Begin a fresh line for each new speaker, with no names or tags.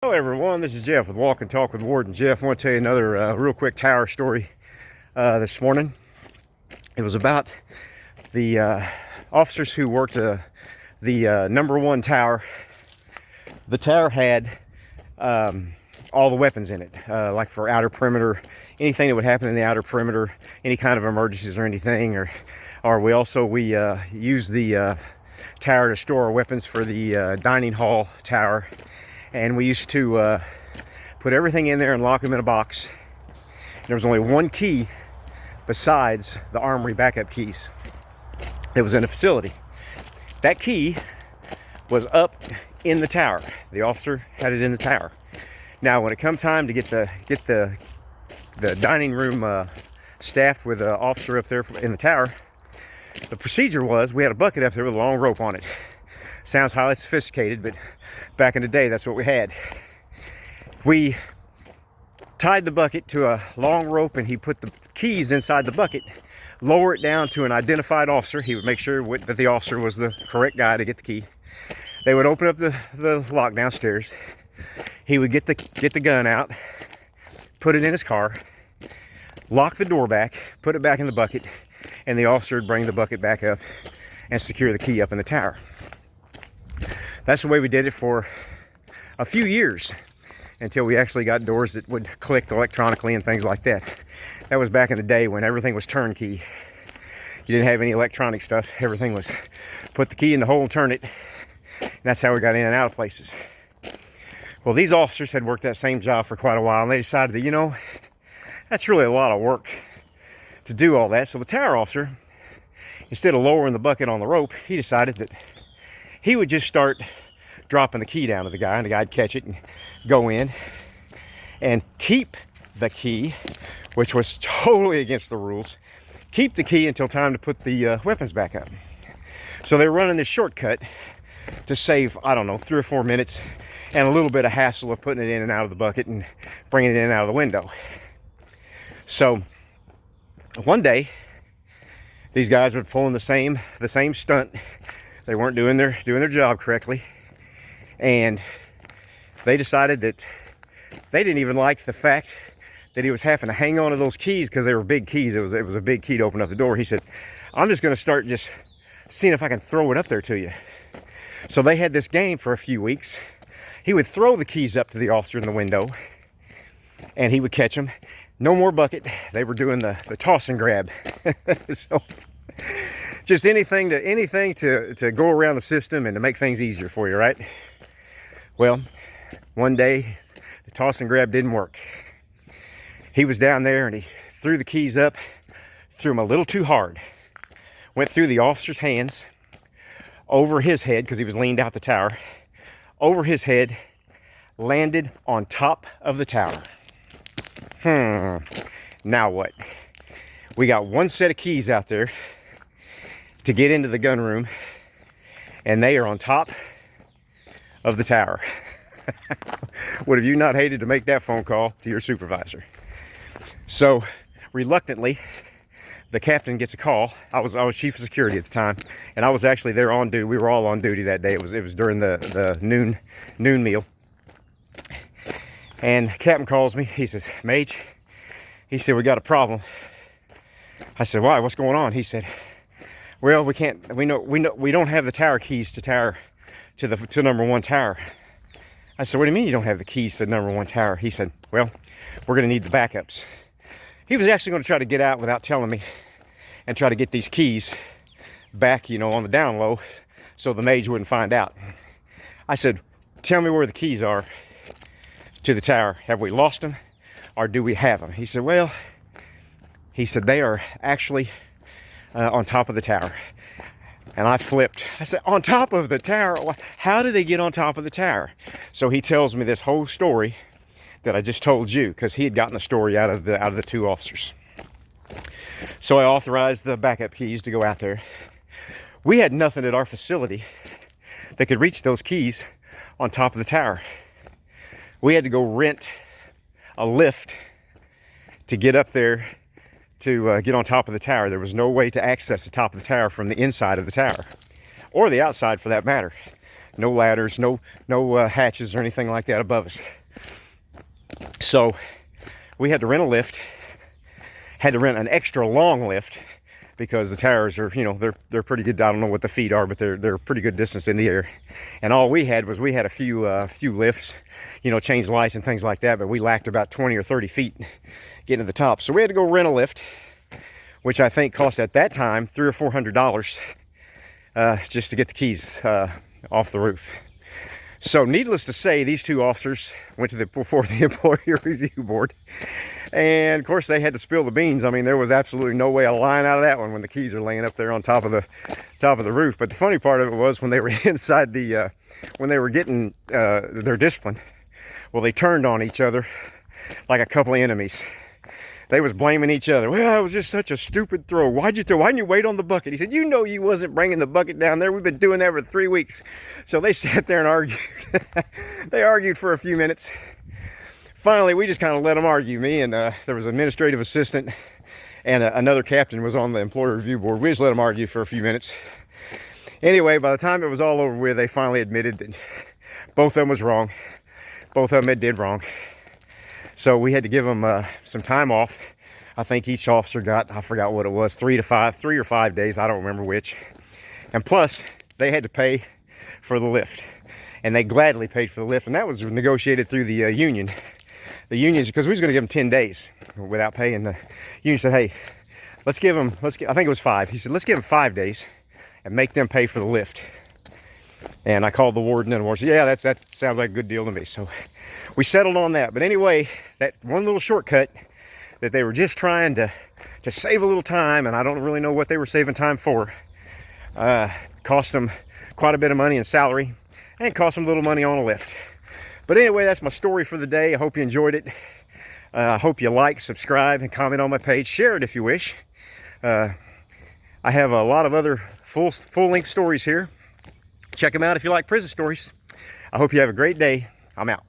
Hello everyone, this is Jeff with Walk and Talk with Warden Jeff. I want to tell you another real quick tower story this morning. It was about the officers who worked the number one tower. The tower had all the weapons in it, like for outer perimeter, anything that would happen in the outer perimeter, any kind of emergencies or anything, or we used the tower to store our weapons for the dining hall tower. And we used to put everything in there and lock them in a box. There was only one key besides the armory backup keys that was in the facility. That key was up in the tower. The officer had it in the tower. Now, when it come time to get the dining room staffed with an officer up there in the tower, the procedure was we had a bucket up there with a long rope on it. Sounds highly sophisticated, but back in the day, that's what we had. We tied the bucket to a long rope and he put the keys inside the bucket, lower it down to an identified officer. He would make sure that the officer was the correct guy to get the key. They would open up the lock downstairs. He would get the gun out, put it in his car, lock the door back, put it back in the bucket, and the officer would bring the bucket back up and secure the key up in the tower. That's the way we did it for a few years until we actually got doors that would click electronically and things like that. That was back in the day when everything was turnkey. You didn't have any electronic stuff. Everything was put the key in the hole and turn it. And that's how we got in and out of places. Well, these officers had worked that same job for quite a while, and they decided that, that's really a lot of work to do all that. So the tower officer, instead of lowering the bucket on the rope, he decided that he would just start dropping the key down to the guy, and the guy'd catch it and go in and keep the key, which was totally against the rules. Keep the key until time to put the weapons back up. So they were running this shortcut to save, 3 or 4 minutes and a little bit of hassle of putting it in and out of the bucket and bringing it in and out of the window. So one day, these guys were pulling the same stunt. They weren't doing their job correctly, and they decided that they didn't even like the fact that he was having to hang on to those keys because they were big keys. It was a big key to open up the door. He said, "I'm just going to start just seeing if I can throw it up there to you." So they had this game for a few weeks. He would throw the keys up to the officer in the window, and he would catch them. No more bucket. They were doing the toss and grab. So just anything to go around the system and to make things easier for you, right? Well, one day the toss and grab didn't work. He was down there and he threw the keys up, threw them a little too hard. Went through the officer's hands, over his head, because he was leaned out the tower, over his head, landed on top of the tower. Now what? We got one set of keys out there to get into the gun room, and they are on top of the tower. Would have you not hated to make that phone call to your supervisor? So reluctantly, the captain gets a call. I was chief of security at the time, and I was actually there on duty. We were all on duty that day. It was during the noon meal. And the captain calls me. He says, "Mage," he said, "we got a problem." I said, "Why? What's going on?" He said, "Well, we don't have the tower keys to number one tower." I said, "What do you mean you don't have the keys to number one tower?" He said, "Well, we're going to need the backups." He was actually going to try to get out without telling me and try to get these keys back, on the down low so the mage wouldn't find out. I said, "Tell me where the keys are to the tower. Have we lost them or do we have them?" He said, "Well," he said, "they are actually on top of the tower." And I flipped. I said, "On top of the tower? How did they get on top of the tower?" So he tells me this whole story that I just told you, because he had gotten the story out of the two officers. So I authorized the backup keys to go out there. We had nothing at our facility that could reach those keys on top of the tower. We had to go rent a lift to get up there to get on top of the tower. There was no way to access the top of the tower from the inside of the tower, or the outside for that matter. no ladders, no hatches or anything like that above us. So we had to rent a lift, had to rent an extra long lift because the towers are, you know, they're pretty good. I don't know what the feet are, but they're a pretty good distance in the air. And all we had a few lifts, you know, change lights and things like that, but we lacked about 20 or 30 feet getting to the top. So we had to go rent a lift, which I think cost at that time $300 or $400 just to get the keys off the roof. So needless to say, these two officers went before the Employer Review Board, and of course they had to spill the beans. I mean, there was absolutely no way of lying out of that one when the keys are laying up there on top of the roof. But the funny part of it was when they were inside when they were getting their discipline, well, they turned on each other like a couple of enemies. They was blaming each other. Well, it was just such a stupid throw. Why'd you throw? Why didn't you wait on the bucket? He said, you know you wasn't bringing the bucket down there. We've been doing that for 3 weeks. So they sat there and argued. They argued for a few minutes. Finally, we just kind of let them argue. Me and there was an administrative assistant and another captain was on the Employer Review Board. We just let them argue for a few minutes. Anyway, by the time it was all over with, they finally admitted that both of them was wrong. Both of them did wrong. So we had to give them some time off. I think each officer got, I forgot what it was, 3 or 5 days. I don't remember which. And plus, they had to pay for the lift. And they gladly paid for the lift. And that was negotiated through the union. The unions, because we was going to give them 10 days without paying. The union said, hey, let's give them, I think it was 5. He said, let's give them 5 days and make them pay for the lift. And I called the warden, and the warden said, yeah, that sounds like a good deal to me. So we settled on that. But anyway, that one little shortcut that they were just trying to save a little time, and I don't really know what they were saving time for, cost them quite a bit of money in salary, and cost them a little money on a lift. But anyway, that's my story for the day. I hope you enjoyed it. I hope you like, subscribe, and comment on my page. Share it if you wish. I have a lot of other full-length stories here. Check them out if you like prison stories. I hope you have a great day. I'm out.